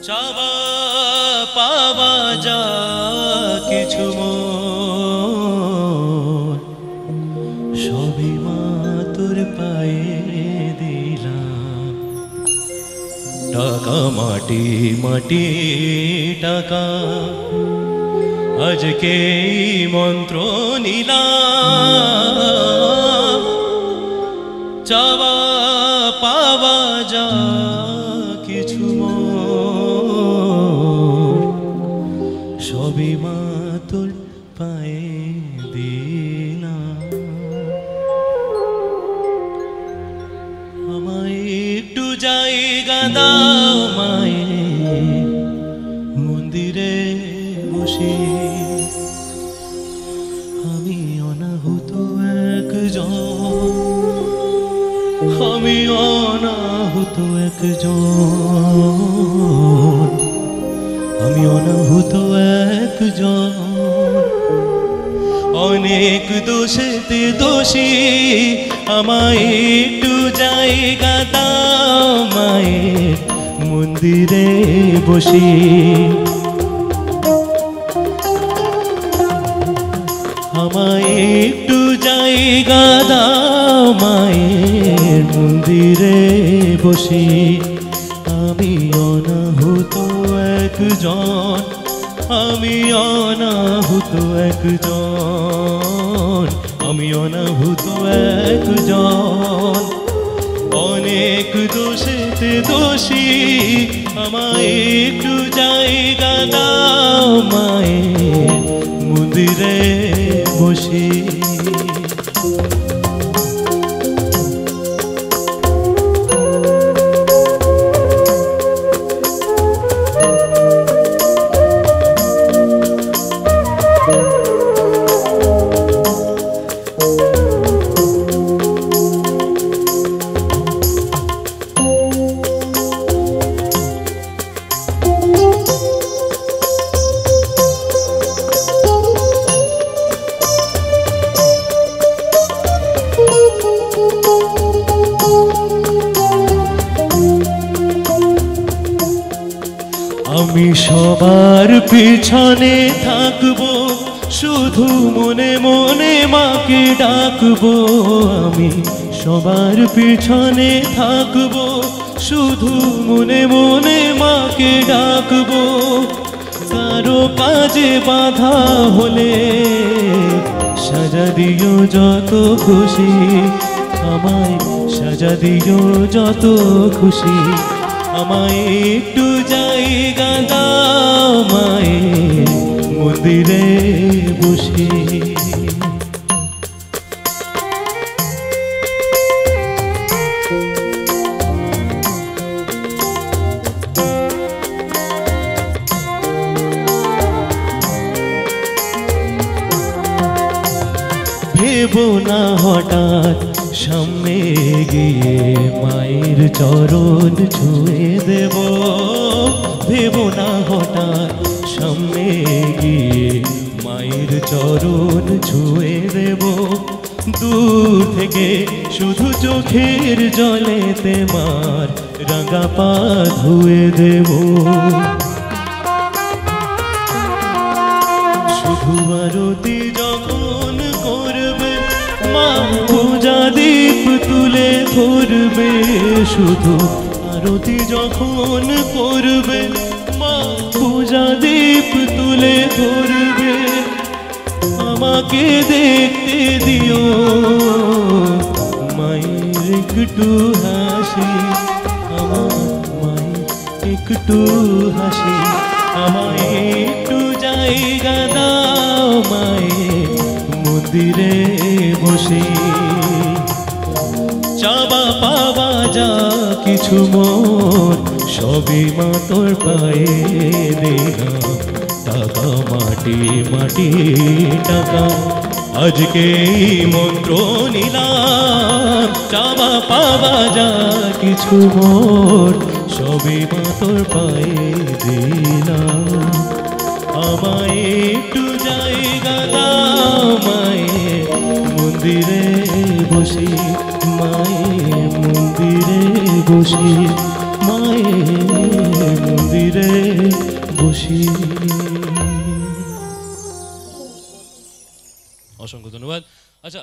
চাওয়া পাওয়া যা কিছু মোর সবই মা তোর পায়ে দিলাম। টাকা মাটি মাটি টাকা আজকে মন্ত্র নিলাম। চাওয়া পাওয়া যা কিছু মোর সবই মা তোর পায়ে দিলাম। আমায় একটু জায়গা দাও মায়ের মন্দিরে বসে, আমি অনাহুত একজন, আমি অনাহুত একজন, আমি অনাহুত একজন। অনেক দোষেতে দোষী, আমায় একটু জায়গা দাও মায়ের মন্দিরে বসি। আমায় একটু জায়গা দাও মায়ের মন্দিরে বসি। আমি অনাহুত একজন, আমি অনাহুত একজন, আমি অনাহুত একজন। অনেক দোষেতে দোষী, আমায় একটু জায়গা দাও মায়ের মন্দিরে বসি। আমি সবার পিছনে থাকবো, শুধু মনে মনে মাকে ডাকবো। আমি সবার পিছনে থাকবো, শুধু মনে মনে মাকে ডাকবো। কারো কাজে বাধা হলে সাজা দিও যত খুশি, আমায় সাজা দিও যত খুশি। আমায় একটু জায়গা দাও মায়ের মন্দিরে বসি। ভেবো না হঠাৎ সামনে গিয়ে মায়ের চরণ ছুঁয়ে দেব। ভেবো না হঠাৎ সামনে গিয়ে মায়ের চরণ ছুঁয়ে দেব। দূর থেকে শুধু চোখের জলেতে মার রাঙা পা ধুয়ে দেব। শুধু আরতি যখন করবে মা পূজা দীপ তুলে ধরবে। শুধু আরতি যখন করবে মা পূজা দীপ তুলে ধরবে। আমাকে দেখতে দিও মায়ের একটু হাসি, আমার মায়ের একটু হাসি। আমায় একটু জায়গা দাও মায়ের মন্দিরে বসে। চাওয়া পাওয়া যা কিছু মোর সবই মা তোর পায়ে দিলাম। টাকা মাটি মাটি টাকা আজকে মন্ত্র নিলাম। চাওয়া পাওয়া যা কিছু মোর সবই মা তোর পায়ে দিলাম। আমায় একটু জায়গা দাও মায়ের মন্দিরে বসি, মায়ের মন্দিরে বসি, মায়ের মন্দিরে দূরে বসি। অসংখ্য ধন্যবাদ। আচ্ছা